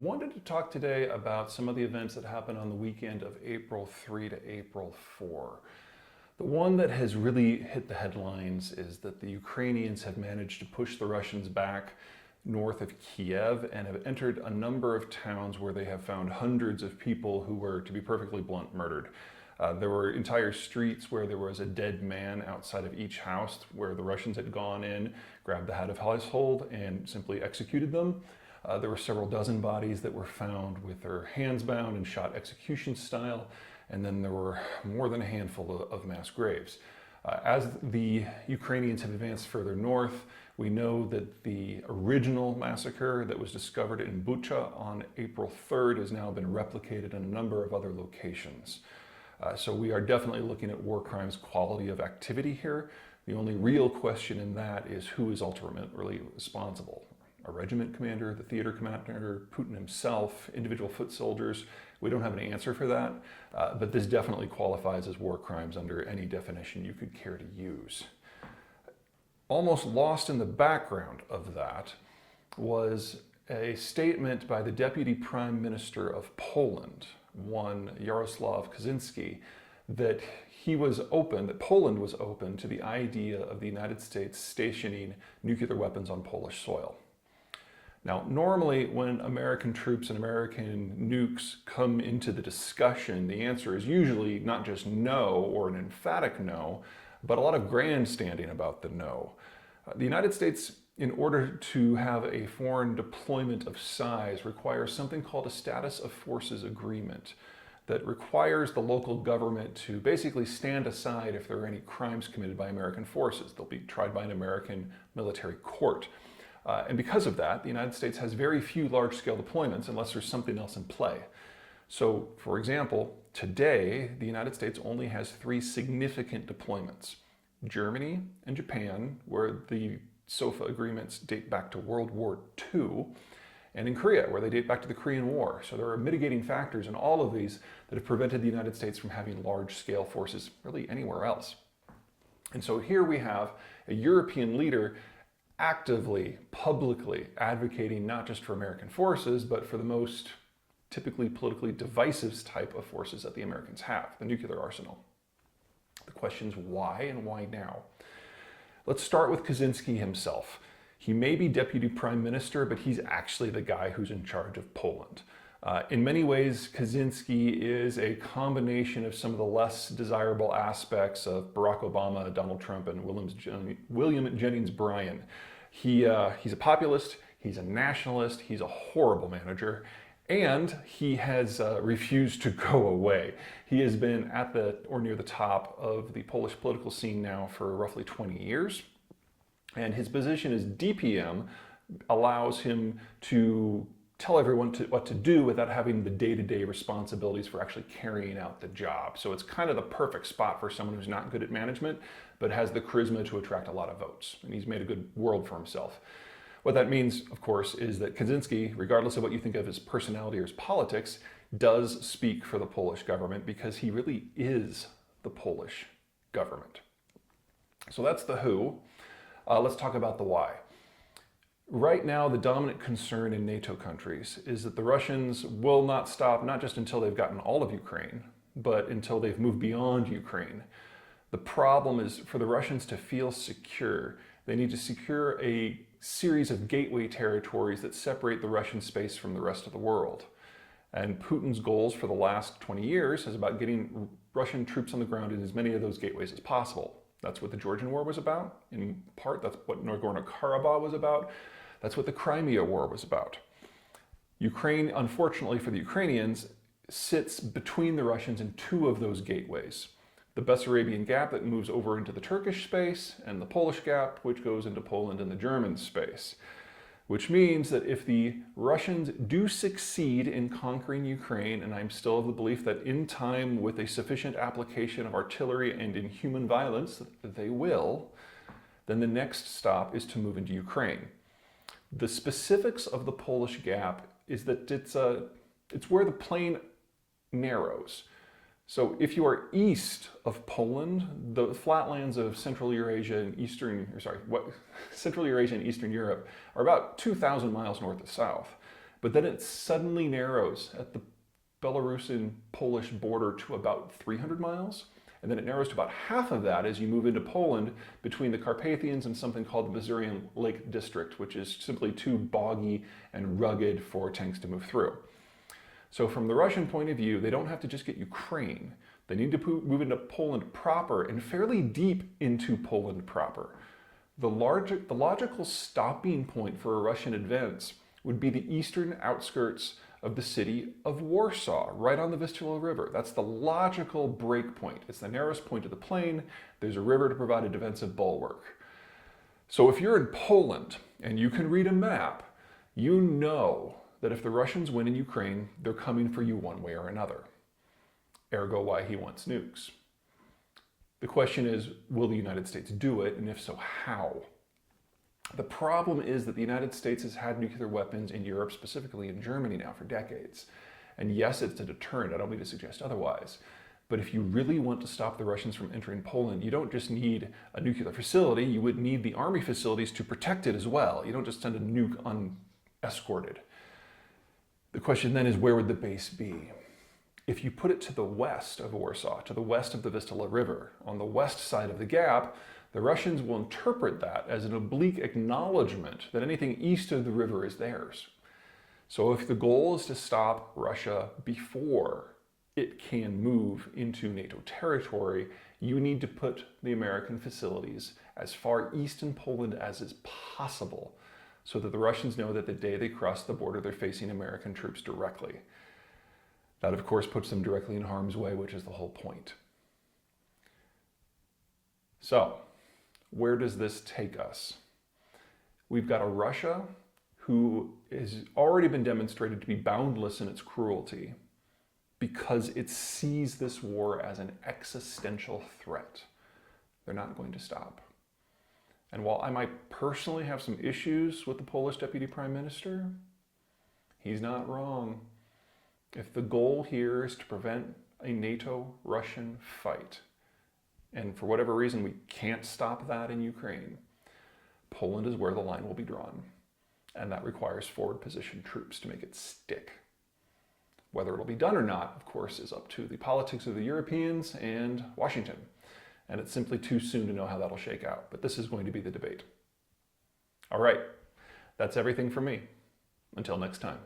Wanted to talk today about some of the events that happened on the weekend of April 3 to April 4. The one that has really hit the headlines is that the Ukrainians have managed to push the Russians back north of Kiev and have entered a number of towns where they have found hundreds of people who were, to be perfectly blunt, murdered. There were entire streets where there was a dead man outside of each house where the Russians had gone in, grabbed the head of household, and simply executed them. There were several dozen bodies that were found with their hands bound and shot execution style, and then there were more than a handful of mass graves. As the Ukrainians have advanced further north, we know that the original massacre that was discovered in Bucha on April 3rd has now been replicated in a number of other locations. So we are definitely looking at war crimes quality of activity here. The only real question in that is who is ultimately responsible. A regiment commander, the theater commander, Putin himself, individual foot soldiers. We don't have an answer for that, but this definitely qualifies as war crimes under any definition you could care to use. Almost lost in the background of that was a statement by the Deputy Prime Minister of Poland, one Jaroslaw Kaczynski, that Poland was open to the idea of the United States stationing nuclear weapons on Polish soil. Now, normally when American troops and American nukes come into the discussion, the answer is usually not just no or an emphatic no, but a lot of grandstanding about the no. The United States, in order to have a foreign deployment of size, requires something called a status of forces agreement that requires the local government to basically stand aside if there are any crimes committed by American forces. They'll be tried by an American military court. And because of that, the United States has very few large-scale deployments unless there's something else in play. So, for example, today, the United States only has 3 significant deployments. Germany and Japan, where the SOFA agreements date back to World War II, and in Korea, where they date back to the Korean War. So there are mitigating factors in all of these that have prevented the United States from having large-scale forces really anywhere else. And so here we have a European leader actively, publicly advocating not just for American forces, but for the most typically politically divisive type of forces that the Americans have, the nuclear arsenal. The question is why and why now? Let's start with Kaczynski himself. He may be deputy prime minister, but he's actually the guy who's in charge of Poland. In many ways, Kaczynski is a combination of some of the less desirable aspects of Barack Obama, Donald Trump, and William Jennings Bryan. He's a populist, he's a nationalist, he's a horrible manager, and he has refused to go away. He has been at or near the top of the Polish political scene now for roughly 20 years. And his position as DPM allows him to tell everyone what to do without having the day-to-day responsibilities for actually carrying out the job. So it's kind of the perfect spot for someone who's not good at management, but has the charisma to attract a lot of votes. And he's made a good world for himself. What that means, of course, is that Kaczynski, regardless of what you think of his personality or his politics, does speak for the Polish government because he really is the Polish government. So that's the who. Let's talk about the why. Right now, the dominant concern in NATO countries is that the Russians will not stop, not just until they've gotten all of Ukraine, but until they've moved beyond Ukraine. The problem is for the Russians to feel secure, they need to secure a series of gateway territories that separate the Russian space from the rest of the world. And Putin's goals for the last 20 years is about getting Russian troops on the ground in as many of those gateways as possible. That's what the Georgian War was about. In part, that's what Nagorno-Karabakh was about. That's what the Crimea War was about. Ukraine, unfortunately for the Ukrainians, sits between the Russians in 2 of those gateways. The Bessarabian Gap that moves over into the Turkish space, and the Polish Gap, which goes into Poland and the German space. Which means that if the Russians do succeed in conquering Ukraine, and I'm still of the belief that in time, with a sufficient application of artillery and inhuman violence, they will, then the next stop is to move into Ukraine. The specifics of the Polish Gap is that it's where the plain narrows. So if you are east of Poland, the flatlands of Central Eurasia and Eastern Europe are about 2,000 miles north to south. But then it suddenly narrows at the Belarusian-Polish border to about 300 miles. And then it narrows to about half of that as you move into Poland between the Carpathians and something called the Masurian Lake District, which is simply too boggy and rugged for tanks to move through. So from the Russian point of view, they don't have to just get Ukraine. They need to move into Poland proper and fairly deep into Poland proper. The logical stopping point for a Russian advance would be the eastern outskirts of the city of Warsaw, right on the Vistula River. That's the logical break point. It's the narrowest point of the plain. There's a river to provide a defensive bulwark. So if you're in Poland and you can read a map, you know that if the Russians win in Ukraine, they're coming for you one way or another. Ergo why he wants nukes. The question is, will the United States do it, and if so, how? The problem is that the United States has had nuclear weapons in Europe, specifically in Germany now for decades. And yes, it's a deterrent, I don't mean to suggest otherwise. But if you really want to stop the Russians from entering Poland, you don't just need a nuclear facility, you would need the army facilities to protect it as well. You don't just send a nuke unescorted. The question then is, where would the base be? If you put it to the west of Warsaw, to the west of the Vistula River, on the west side of the gap, the Russians will interpret that as an oblique acknowledgement that anything east of the river is theirs. So if the goal is to stop Russia before it can move into NATO territory, you need to put the American facilities as far east in Poland as is possible, so that the Russians know that the day they cross the border, they're facing American troops directly. That, of course, puts them directly in harm's way, which is the whole point. So, where does this take us? We've got a Russia who has already been demonstrated to be boundless in its cruelty because it sees this war as an existential threat. They're not going to stop. And while I might personally have some issues with the Polish Deputy Prime Minister, he's not wrong. If the goal here is to prevent a NATO-Russian fight, and for whatever reason we can't stop that in Ukraine, Poland is where the line will be drawn. And that requires forward position troops to make it stick. Whether it'll be done or not, of course, is up to the politics of the Europeans and Washington. And it's simply too soon to know how that'll shake out. But this is going to be the debate. All right, that's everything from me. Until next time.